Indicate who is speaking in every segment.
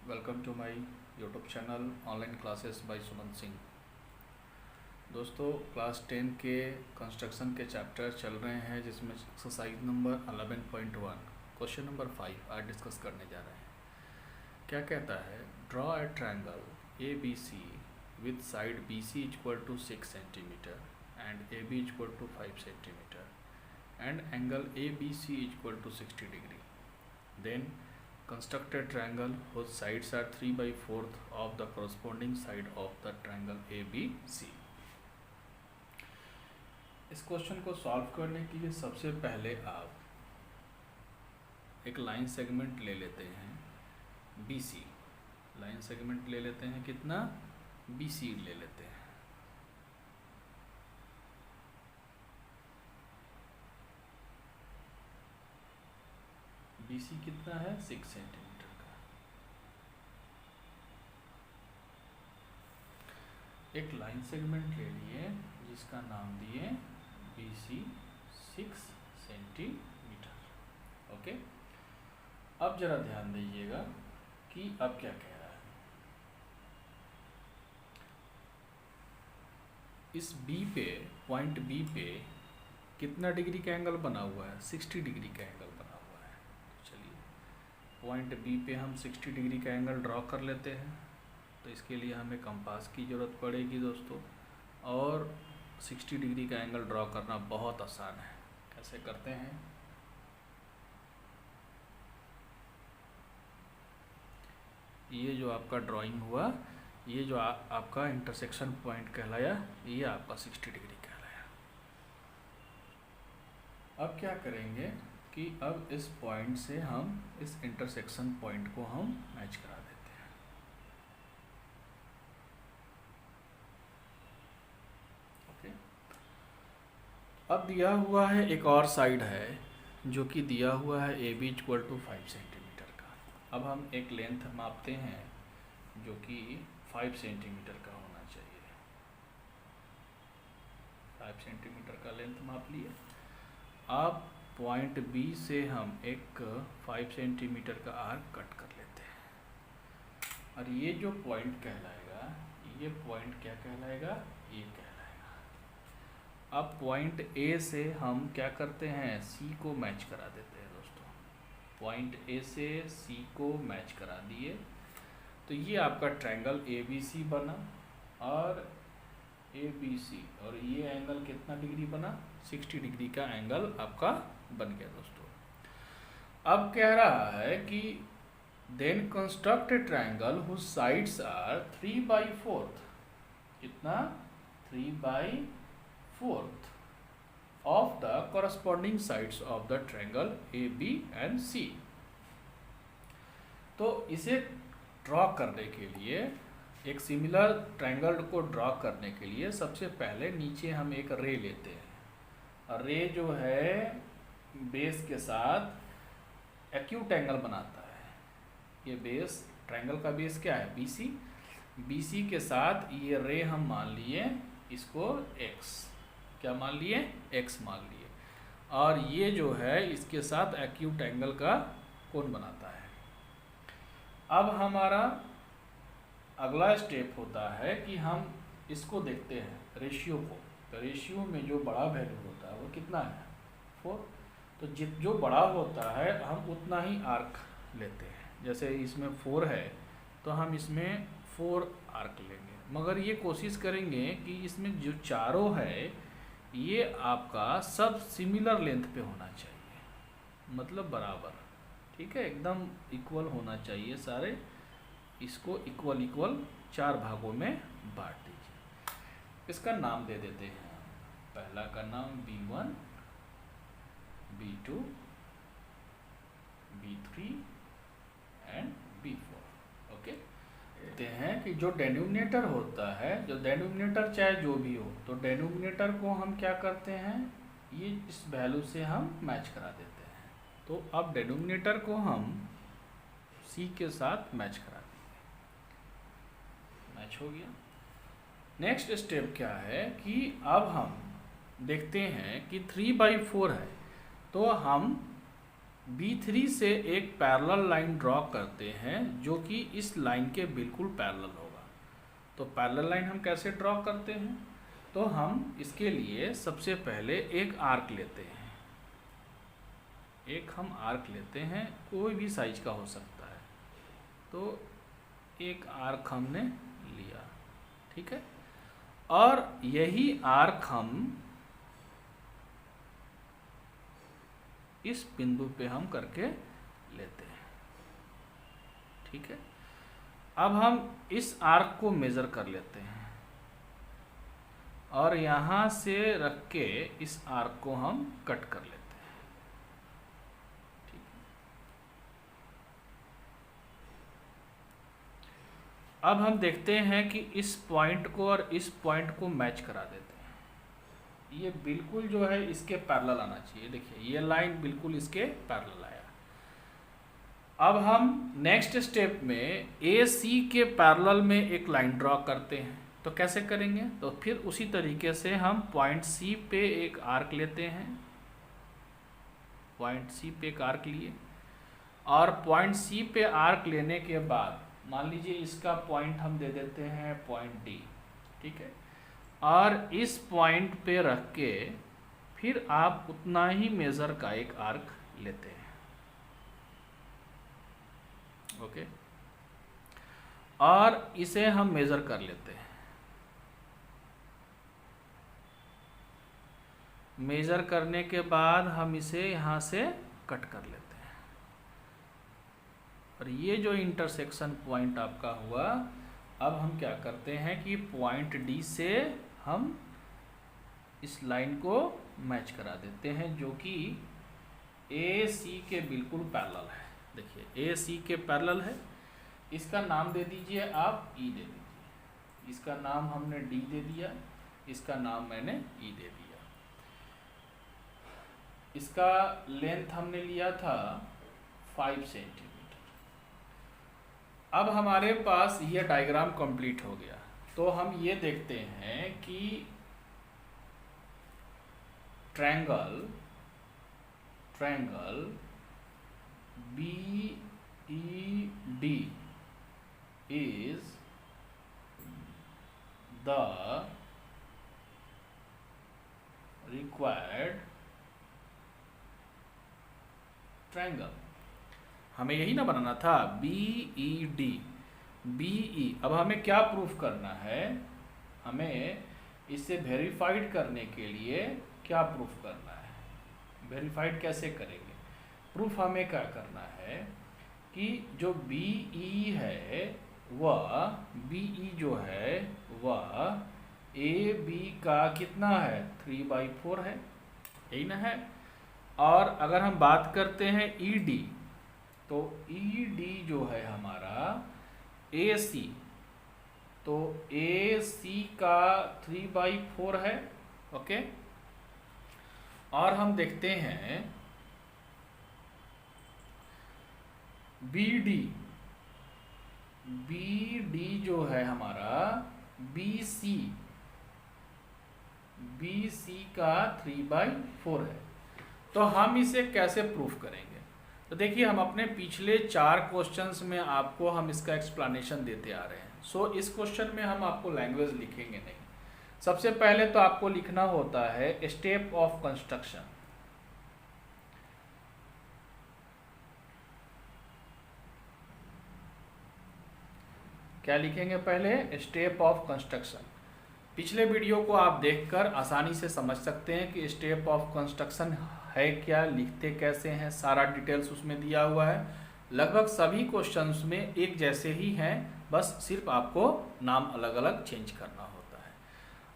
Speaker 1: Welcome to my YouTube channel online classes by Suman Singh. दोस्तों, class 10 के construction के chapter चल रहे हैं जिसमें एक्सरसाइज नंबर 11.1 क्वेश्चन नंबर 5 आज डिस्कस करने जा रहे हैं। क्या कहता है? Draw a triangle A B C with side B C equal to 6 centimetre and A B equal to 5 centimetre and angle A B C equal to 60 degree. Then construct a triangle whose sides are 3/4 of the corresponding side of the triangle ABC। इस question को solve करने के लिए सबसे पहले आप एक line segment ले लेते हैं BC। लाइन सेगमेंट ले लेते हैं, कितना? BC ले लेते हैं। BC कितना है? 6 सेंटीमीटर का। एक लाइन सेगमेंट ले लिए जिसका नाम दिए BC 6 सेंटीमीटर। ओके, अब जरा ध्यान दीजिएगा कि अब क्या कह रहा है। इस B पे, पॉइंट B पे कितना डिग्री का एंगल बना हुआ है? 60 डिग्री का एंगल बना हुआ है। चलिए, पॉइंट B पे हम 60 डिग्री का एंगल ड्रॉ कर लेते हैं। तो इसके लिए हमें कंपास की ज़रूरत पड़ेगी दोस्तों, और 60 डिग्री का एंगल ड्रॉ करना बहुत आसान है। कैसे करते हैं? ये जो आपका ड्राइंग हुआ, ये जो आपका इंटरसेक्शन पॉइंट कहलाया, ये आपका 60 डिग्री कहलाया। अब क्या करेंगे कि अब इस पॉइंट से हम इस इंटरसेक्शन पॉइंट को हम मैच करा देते हैं। ओके, अब दिया हुआ है एक और साइड है जो कि दिया हुआ है AB इक्वल टू 5 सेंटीमीटर का। अब हम एक लेंथ मापते हैं जो कि 5 सेंटीमीटर का होना चाहिए। 5 सेंटीमीटर का लेंथ माप लिए। अब पॉइंट B से हम एक 5 सेंटीमीटर का आर्क कट कर लेते हैं, और ये जो पॉइंट कहलाएगा, ये पॉइंट क्या कहलाएगा? ये कहलाएगा। अब पॉइंट A से हम क्या करते हैं? C को मैच करा देते हैं दोस्तों। पॉइंट A से C को मैच करा दिए तो ये आपका ट्रायंगल ABC बना, और ABC, और ये एंगल कितना डिग्री बना? 60 डिग्री का एंगल आपका बन गया दोस्तों। अब कह रहा है कि then construct a triangle whose sides are 3/4। कितना? 3/4 of the corresponding sides of the triangle AB and C। तो इसे ड्रॉ करने के लिए, एक सिमिलर ट्रायंगल को ड्रॉ करने के लिए सबसे पहले नीचे हम एक रे लेते हैं। रे जो है बेस के साथ एक्यूट एंगल बनाता है। ये बेस, ट्रायंगल का बेस क्या है? BC। BC के साथ ये रे हम मान लिए इसको X। क्या मान लिए? X मान लिए। और ये जो है इसके साथ एक्यूट एंगल का कोण बनाता है। अब हमारा अगला स्टेप होता है कि हम इसको देखते हैं, रेशियो को। तो रेशियो में जो बड़ा वैल्यू होता है वो कितना है? 4। तो जो बड़ा होता है हम उतना ही आर्क लेते हैं। जैसे इसमें 4 है तो हम इसमें 4 आर्क लेंगे, मगर ये कोशिश करेंगे कि इसमें जो चारों है ये आपका सब सिमिलर लेंथ पे होना चाहिए, मतलब बराबर। ठीक है, एकदम इक्वल होना चाहिए सारे। इसको इक्वल 4 भागों में बांट दीजिए। इसका नाम दे देते हैं। पहला का नाम B1, B2, B3 and B4। Okay, कहते हैं कि जो डेनोमिनेटर होता है, जो डेनोमिनेटर चाहे जो भी हो, तो डेनोमिनेटर को हम क्या करते हैं? ये इस वैल्यू से हम मैच करा देते हैं। तो अब डेनोमिनेटर को हम C के साथ मैच करा देंगे। मैच हो गया। नेक्स्ट स्टेप क्या है कि अब हम देखते हैं कि 3/4 है, तो हम B3 से एक पैरेलल लाइन ड्रॉ करते हैं जो कि इस लाइन के बिल्कुल पैरेलल होगा। तो पैरेलल लाइन हम कैसे ड्रॉ करते हैं? तो हम इसके लिए सबसे पहले एक आर्क लेते हैं। एक हम आर्क लेते हैं, कोई भी साइज का हो सकता है। तो एक आर्क हमने लिया, ठीक है। और यही आर्क हम इस बिंदु पे हम करके लेते हैं, ठीक है। अब हम इस आर्क को मेज़र कर लेते हैं और यहाँ से रख के इस आर्क को हम कट कर लेते हैं, ठीक है। अब हम देखते हैं कि इस पॉइंट को और इस पॉइंट को मैच करा देते हैं। ये बिल्कुल जो है इसके पैरेलल आना चाहिए। देखिए ये लाइन बिल्कुल इसके पैरेलल आया। अब हम नेक्स्ट स्टेप में AC के पैरेलल में एक लाइन ड्रॉ करते हैं। तो कैसे करेंगे? तो फिर उसी तरीके से हम पॉइंट C पे एक आर्क लेते हैं। पॉइंट C पे एक आर्क लिए और पॉइंट C पे आर्क लेने के बाद मान लीजिए इसका पॉइंट हम दे देते हैं पॉइंट D, ठीक है। और इस पॉइंट पे रख के फिर आप उतना ही मेजर का एक आर्क लेते हैं, ओके। और इसे हम मेजर कर लेते हैं। मेजर करने के बाद हम इसे यहाँ से कट कर लेते हैं। और ये जो इंटरसेक्शन पॉइंट आपका हुआ, अब हम क्या करते हैं कि पॉइंट D से हम इस लाइन को मैच करा देते हैं जो कि AC के बिल्कुल पैरेलल है। देखिए AC के पैरेलल है। इसका नाम दे दीजिए आप E दे दीजिए। इसका नाम हमने D दे दिया, इसका नाम मैंने E दे दिया। इसका लेंथ हमने लिया था 5 सेंटीमीटर। अब हमारे पास ये डायग्राम कंप्लीट हो गया। तो हम ये देखते हैं कि triangle BED is the required triangle. हमें यही ना बनाना था, BED BE। अब हमें क्या प्रूफ करना है? हमें इसे वेरीफाइड करने के लिए क्या प्रूफ करना है? वेरीफाइड कैसे करेंगे? प्रूफ हमें क्या करना है कि जो BE है वह BE जो है वह AB का कितना है? 3/4 है, यही ना है। और अगर हम बात करते हैं ED, तो ED जो है हमारा AC, तो AC का 3/4 है, ओके। और हम देखते हैं BD जो है हमारा BC का 3/4 है। तो हम इसे कैसे प्रूफ करेंगे? तो देखिए हम अपने पिछले 4 क्वेश्चंस में आपको हम इसका एक्सप्लेनेशन देते आ रहे हैं। सो इस क्वेश्चन में हम आपको लैंग्वेज लिखेंगे नहीं। सबसे पहले तो आपको लिखना होता है स्टेप ऑफ कंस्ट्रक्शन। क्या लिखेंगे पहले? Step of construction. पिछले वीडियो को आप देखकर आसानी से समझ सकते हैं कि स्टेप ऑफ कंस्ट्रक्शन है क्या, लिखते कैसे हैं, सारा डिटेल्स उसमें दिया हुआ है। लगभग सभी क्वेश्चंस में एक जैसे ही हैं, बस सिर्फ आपको नाम अलग अलग चेंज करना होता है।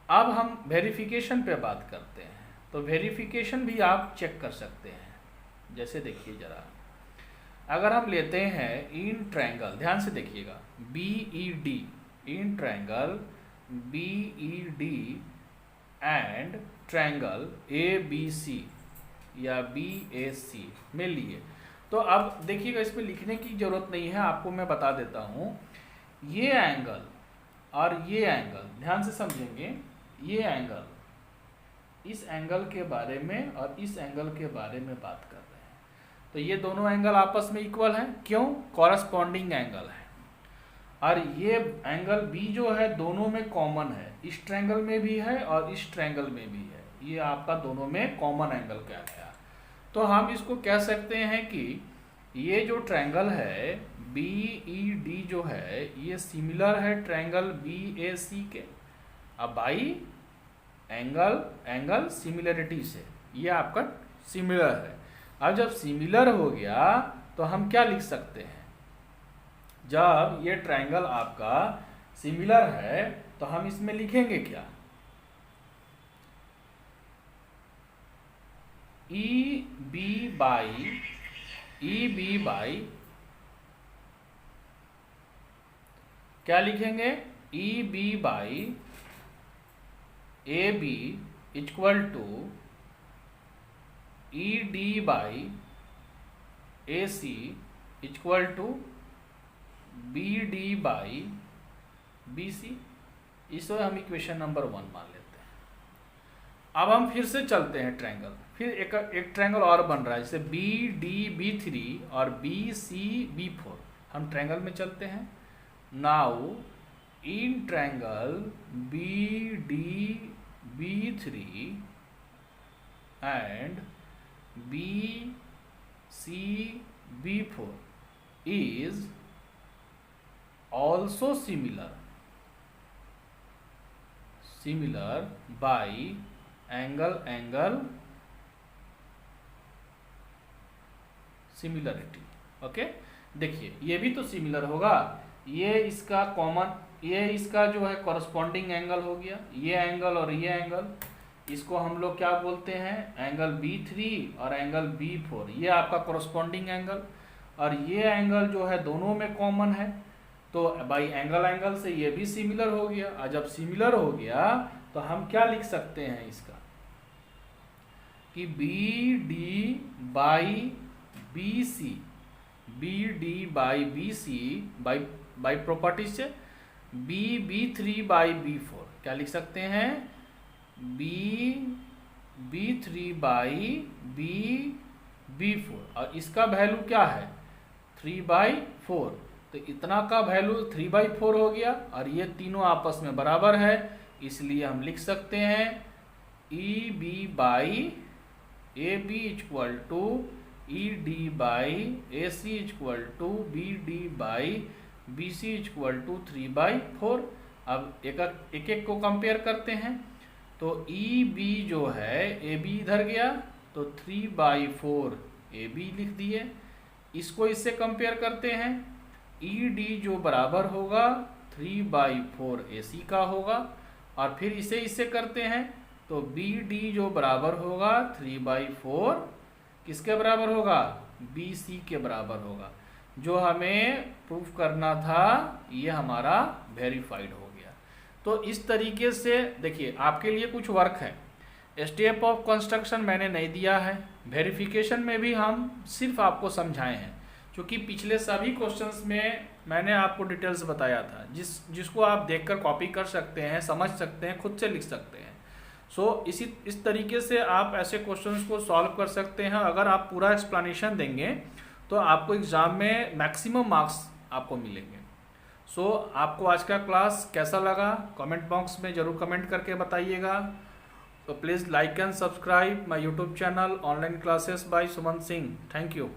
Speaker 1: अब हम वेरिफिकेशन पे बात करते हैं। तो वेरिफिकेशन भी आप चेक कर सकते हैं। जैसे देखिए ज़रा, अगर हम लेते हैं इन ट्रायंगल, ध्यान से देखिएगा, BED, in triangle BED and triangle ABC या BAC में लिए, तो अब देखिएगा इसमें लिखने की ज़रूरत नहीं है, आपको मैं बता देता हूँ। ये एंगल और ये एंगल, ध्यान से समझेंगे, ये एंगल इस एंगल के बारे में और इस एंगल के बारे में बात कर रहे हैं। तो ये दोनों एंगल आपस में इक्वल हैं, क्यों? कॉरस्पॉन्डिंग एंगल है। और ये एंगल बी जो है दोनों में कॉमन है, इस ट्रायंगल में भी है और इस ट्रायंगल में भी है, ये आपका दोनों में कॉमन एंगल क्या गया। तो हम इसको कह सकते हैं कि ये जो ट्रायंगल है बी ई डी जो है ये सिमिलर है ट्रायंगल बी ए सी के। अब बाई एंगल सिमिलरिटी से ये आपका सिमिलर है। अब जब सिमिलर हो गया तो हम क्या लिख सकते हैं? जब ये ट्रायंगल आपका सिमिलर है तो हम इसमें लिखेंगे क्या? ई बी बाई क्या लिखेंगे? E B by A B equal to E D by A C equal to B D by B C. इसे हम इक्वेशन नंबर 1 मान लेते हैं। अब हम फिर से चलते हैं ट्रायंगल, फिर एक ट्रायंगल और बन रहा है, जैसे बी डी बी 3 और बी सी बी 4। हम ट्रायंगल में चलते हैं। Now in triangle B D B 3 and B C B 4 is also similar by angle similarity. Okay, देखिए ये भी तो सिमिलर होगा, ये इसका कॉमन, ये इसका जो है कॉरस्पॉन्डिंग एंगल हो गया, ये एंगल और ये एंगल, इसको हम लोग क्या बोलते हैं? एंगल B3 और एंगल B4, ये आपका कॉरस्पॉन्डिंग एंगल। और ये एंगल जो है दोनों में कॉमन है, तो बाई एंगल से ये भी सिमिलर हो गया। और जब सिमिलर हो गया तो हम क्या लिख सकते हैं इसका कि B D by B C, B D by B C by property से B3 बाई B4 क्या लिख सकते हैं? B3 बाई B4 और इसका वैल्यू क्या है? 3/4। तो इतना का वैल्यू 3/4 हो गया और ये तीनों आपस में बराबर है, इसलिए हम लिख सकते हैं E B by A B equal to E D by A C equal to B D by B C equal to 3/4। अब एक को कंपेयर करते हैं, तो ई बी जो है ए बी इधर गया तो 3/4 ए बी लिख दिए। इसको इससे कंपेयर करते हैं, ई डी जो बराबर होगा 3/4 ए सी का होगा। और फिर इससे करते हैं तो बी डी जो बराबर होगा 3/4 किसके बराबर होगा? बी सी के बराबर होगा। जो हमें प्रूफ करना था ये हमारा वेरीफाइड हो गया। तो इस तरीके से देखिए आपके लिए कुछ वर्क है, स्टेप ऑफ कंस्ट्रक्शन मैंने नहीं दिया है, वेरिफिकेशन में भी हम सिर्फ आपको समझाए हैं, क्योंकि पिछले सभी क्वेश्चंस में मैंने आपको डिटेल्स बताया था, जिसको आप देखकर कॉपी कर सकते हैं, समझ सकते हैं, खुद से लिख सकते हैं। सो इस तरीके से आप ऐसे क्वेश्चंस को सॉल्व कर सकते हैं। अगर आप पूरा एक्सप्लेनेशन देंगे तो आपको एग्ज़ाम में मैक्सिमम मार्क्स आपको मिलेंगे। सो आपको आज का क्लास कैसा लगा कमेंट बॉक्स में ज़रूर कमेंट करके बताइएगा। तो please like and subscribe my YouTube channel online classes by Suman Singh. Thank you.